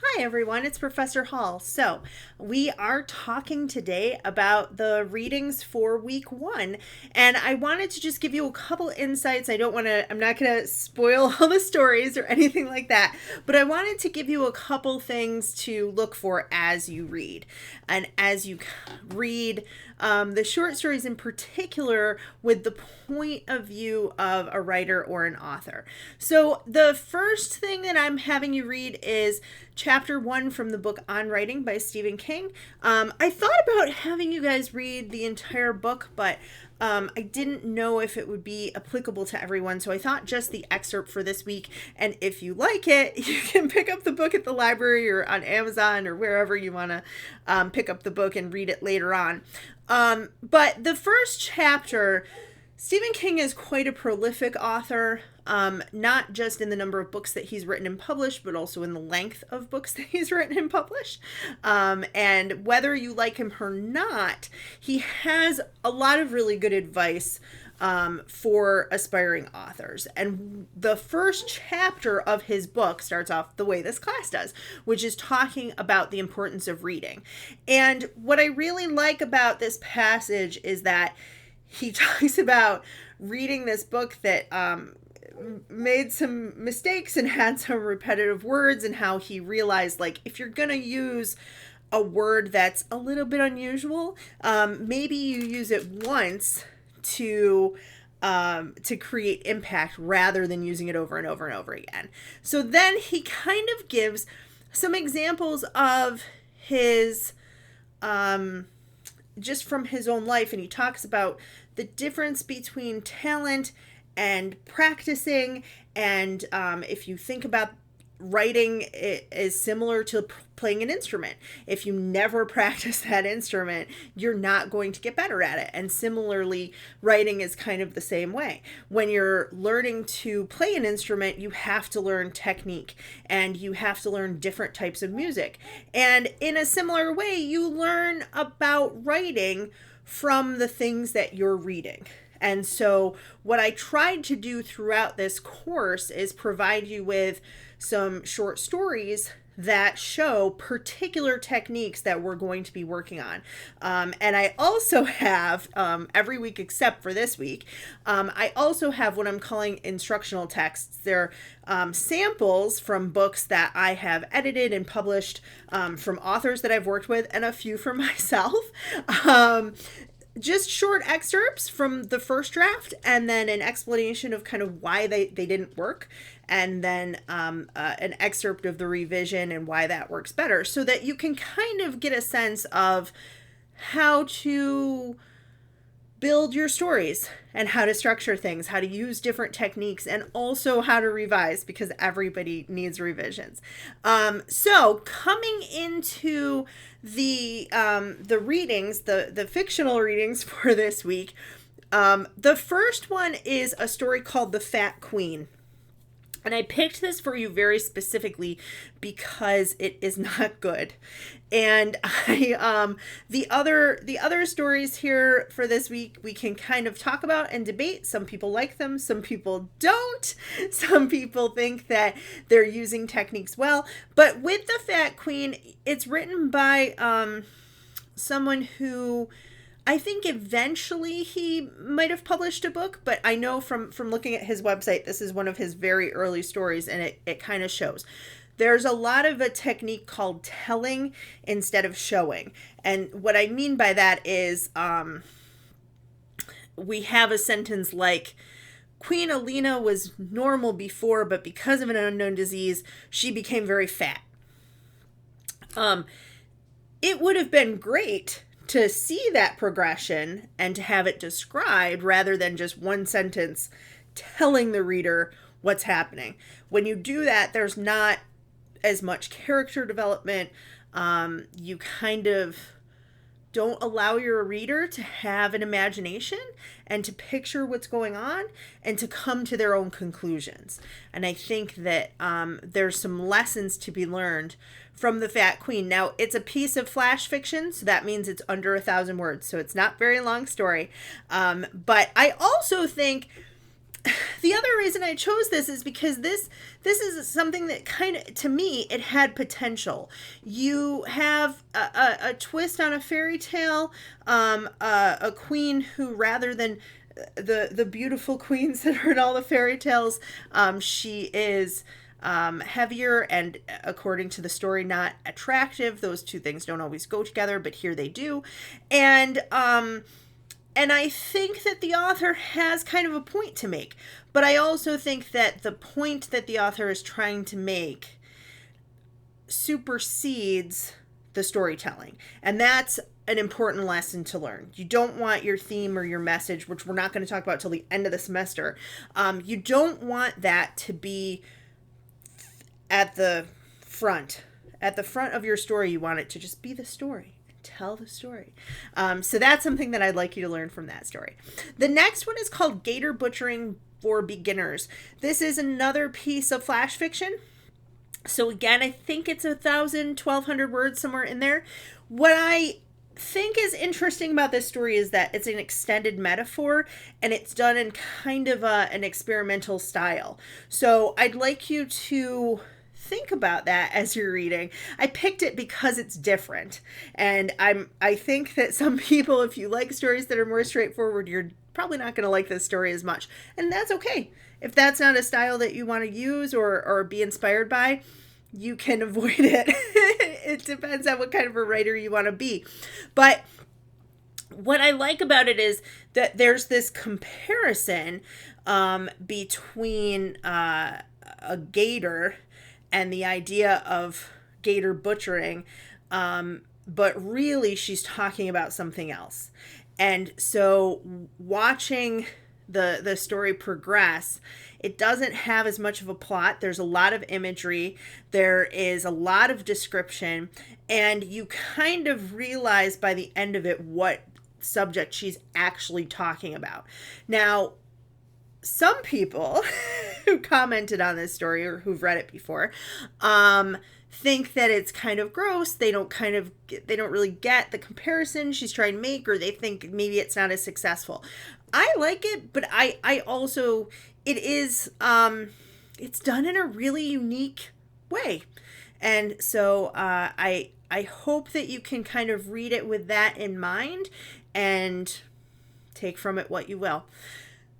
Hi everyone, it's Professor Hall. So, we are talking today about the readings for week 1, and I wanted to just give you a couple insights. I'm not going to spoil all the stories or anything like that, but I wanted to give you a couple things to look for as you read. And as you read the short stories in particular with the point of view of a writer or an author. So, the first thing that I'm having you read is chapter 1 from the book On Writing by Stephen King. I thought about having you guys read the entire book, but I didn't know if it would be applicable to everyone, so I thought just the excerpt for this week. And if you like it, you can pick up the book at the library or on Amazon or wherever you want to pick up the book and read it later on. But the first chapter, Stephen King is quite a prolific author, not just in the number of books that he's written and published, but also in the length of books that he's written and published. And whether you like him or not, he has a lot of really good advice for aspiring authors. And the first chapter of his book starts off the way this class does, which is talking about the importance of reading. And what I really like about this passage is that he talks about reading this book that made some mistakes and had some repetitive words, and how he realized, like, if you're going to use a word that's a little bit unusual, maybe you use it once to create impact rather than using it over and over and over again. So then he kind of gives some examples of his just from his own life, and he talks about the difference between talent and practicing. And if you think about writing, it is similar to playing an instrument. If you never practice that instrument, you're not going to get better at it. And similarly, writing is kind of the same way. When you're learning to play an instrument, you have to learn technique, and you have to learn different types of music. And in a similar way, you learn about writing from the things that you're reading. And so what I tried to do throughout this course is provide you with some short stories that show particular techniques that we're going to be working on. And I also have, every week except for this week, I also have what I'm calling instructional texts. They're samples from books that I have edited and published, from authors that I've worked with, and a few for myself. Just short excerpts from the first draft, and then an explanation of kind of why they didn't work, and then an excerpt of the revision and why that works better, so that you can kind of get a sense of how to build your stories and how to structure things, how to use different techniques, and also how to revise, because everybody needs revisions. So coming into the readings, the fictional readings for this week, the first one is a story called The Fat Queen. And I picked this for you very specifically because it is not good. And the other stories here for this week, we can kind of talk about and debate. Some people like them, some people don't. Some people think that they're using techniques well. But with The Fat Queen, it's written by someone who, I think eventually he might have published a book, but I know from looking at his website, this is one of his very early stories, and it kind of shows. There's a lot of a technique called telling instead of showing. And what I mean by that is we have a sentence like, Queen Alina was normal before, but because of an unknown disease, she became very fat. It would have been great to see that progression and to have it described rather than just one sentence telling the reader what's happening. When you do that, there's not as much character development. You kind of don't allow your reader to have an imagination and to picture what's going on and to come to their own conclusions. And I think that there's some lessons to be learned from The Fat Queen. Now, it's a piece of flash fiction, so that means it's under 1,000 words, so it's not very long story. But I also think The other reason I chose this is because this is something that kind of, to me, it had potential. You have a twist on a fairy tale, a queen who, rather than the beautiful queens that are in all the fairy tales, she is heavier and, according to the story, not attractive. Those two things don't always go together, but here they do. And I think that the author has kind of a point to make. But I also think that the point that the author is trying to make supersedes the storytelling. And that's an important lesson to learn. You don't want your theme or your message, which we're not going to talk about till the end of the semester. You don't want that to be at the front. At the front of your story, you want it to just be the story. Tell the story. So that's something that I'd like you to learn from that story. The next one is called Gator Butchering for Beginners. This is another piece of flash fiction. So again, I think it's 1,200 words, somewhere in there. What I think is interesting about this story is that it's an extended metaphor, and it's done in kind of an experimental style. So I'd like you to think about that as you're reading. I picked it because it's different, and I think that some people, if you like stories that are more straightforward, you're probably not going to like this story as much, and that's okay. If that's not a style that you want to use or be inspired by, you can avoid it. It depends on what kind of a writer you want to be. But what I like about it is that there's this comparison between a gator and the idea of gator butchering, but really she's talking about something else. And so watching the story progress, it doesn't have as much of a plot. There's a lot of imagery. There is a lot of description. And you kind of realize by the end of it what subject she's actually talking about. Now, some people who commented on this story or who've read it before think that it's kind of gross. They don't really get the comparison she's trying to make, or they think maybe it's not as successful. I like it, but I also, it is, it's done in a really unique way. And so I hope that you can kind of read it with that in mind and take from it what you will.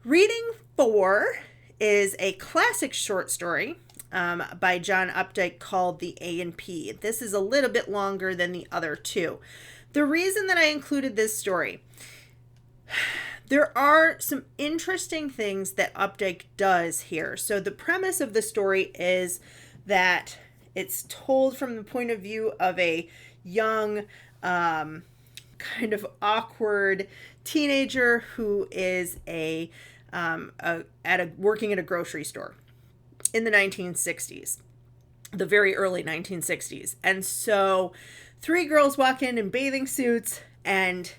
Reading 4 is a classic short story by John Updike called The A&P. This is a little bit longer than the other two. The reason that I included this story, there are some interesting things that Updike does here. So the premise of the story is that it's told from the point of view of a young, kind of awkward teenager who is working at a grocery store in the 1960s, the very early 1960s. And so 3 girls walk in bathing suits, and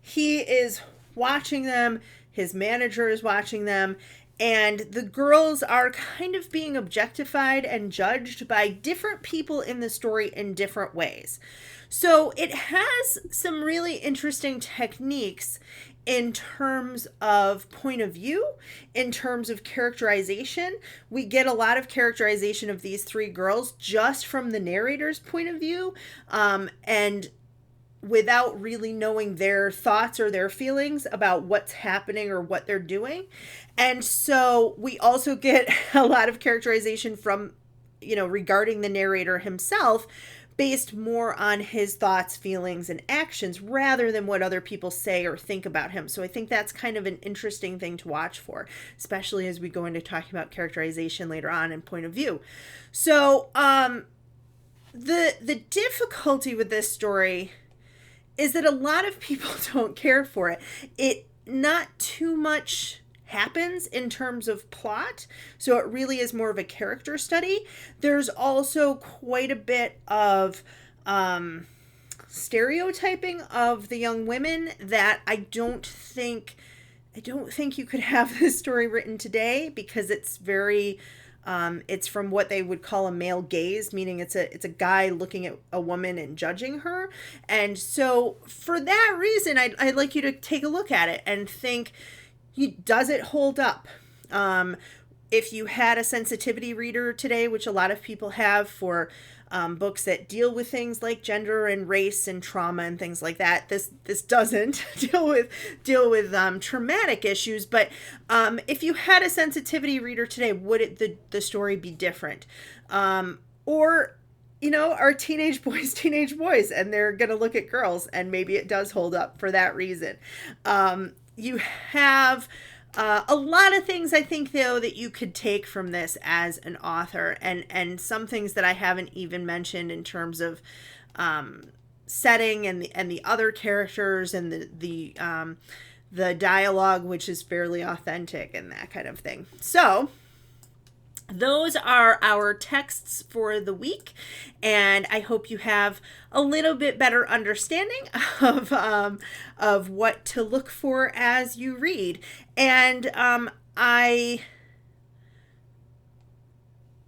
he is watching them. His manager is watching them, and the girls are kind of being objectified and judged by different people in the story in different ways. So it has some really interesting techniques in terms of point of view, in terms of characterization. We get a lot of characterization of these 3 girls just from the narrator's point of view, and without really knowing their thoughts or their feelings about what's happening or what they're doing. And so we also get a lot of characterization from, regarding the narrator himself, based more on his thoughts, feelings, and actions rather than what other people say or think about him. So I think that's kind of an interesting thing to watch for, especially as we go into talking about characterization later on and point of view. So the difficulty with this story is that a lot of people don't care for it. Not too much happens in terms of plot, so it really is more of a character study. There's also quite a bit of stereotyping of the young women that I don't think you could have this story written today, because it's very it's from what they would call a male gaze, meaning it's a guy looking at a woman and judging her. And so for that reason, I'd like you to take a look at it and think, does it hold up? If you had a sensitivity reader today, which a lot of people have for books that deal with things like gender and race and trauma and things like that, this doesn't deal with traumatic issues. But if you had a sensitivity reader today, would the story be different? Or our teenage boys, and they're gonna look at girls, and maybe it does hold up for that reason. You have a lot of things, I think, though, that you could take from this as an author, and some things that I haven't even mentioned in terms of setting and the other characters and the dialogue, which is fairly authentic and that kind of thing. So those are our texts for the week, and I hope you have a little bit better understanding of what to look for as you read. And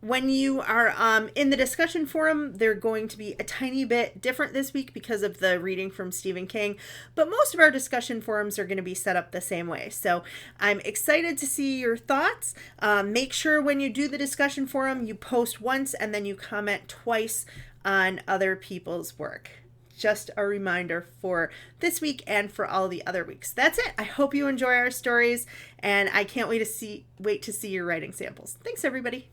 when you are in the discussion forum, they're going to be a tiny bit different this week because of the reading from Stephen King, but most of our discussion forums are going to be set up the same way. So I'm excited to see your thoughts. Make sure when you do the discussion forum, you post once and then you comment twice on other people's work. Just a reminder for this week and for all the other weeks. That's it. I hope you enjoy our stories, and I can't wait to see your writing samples. Thanks, everybody.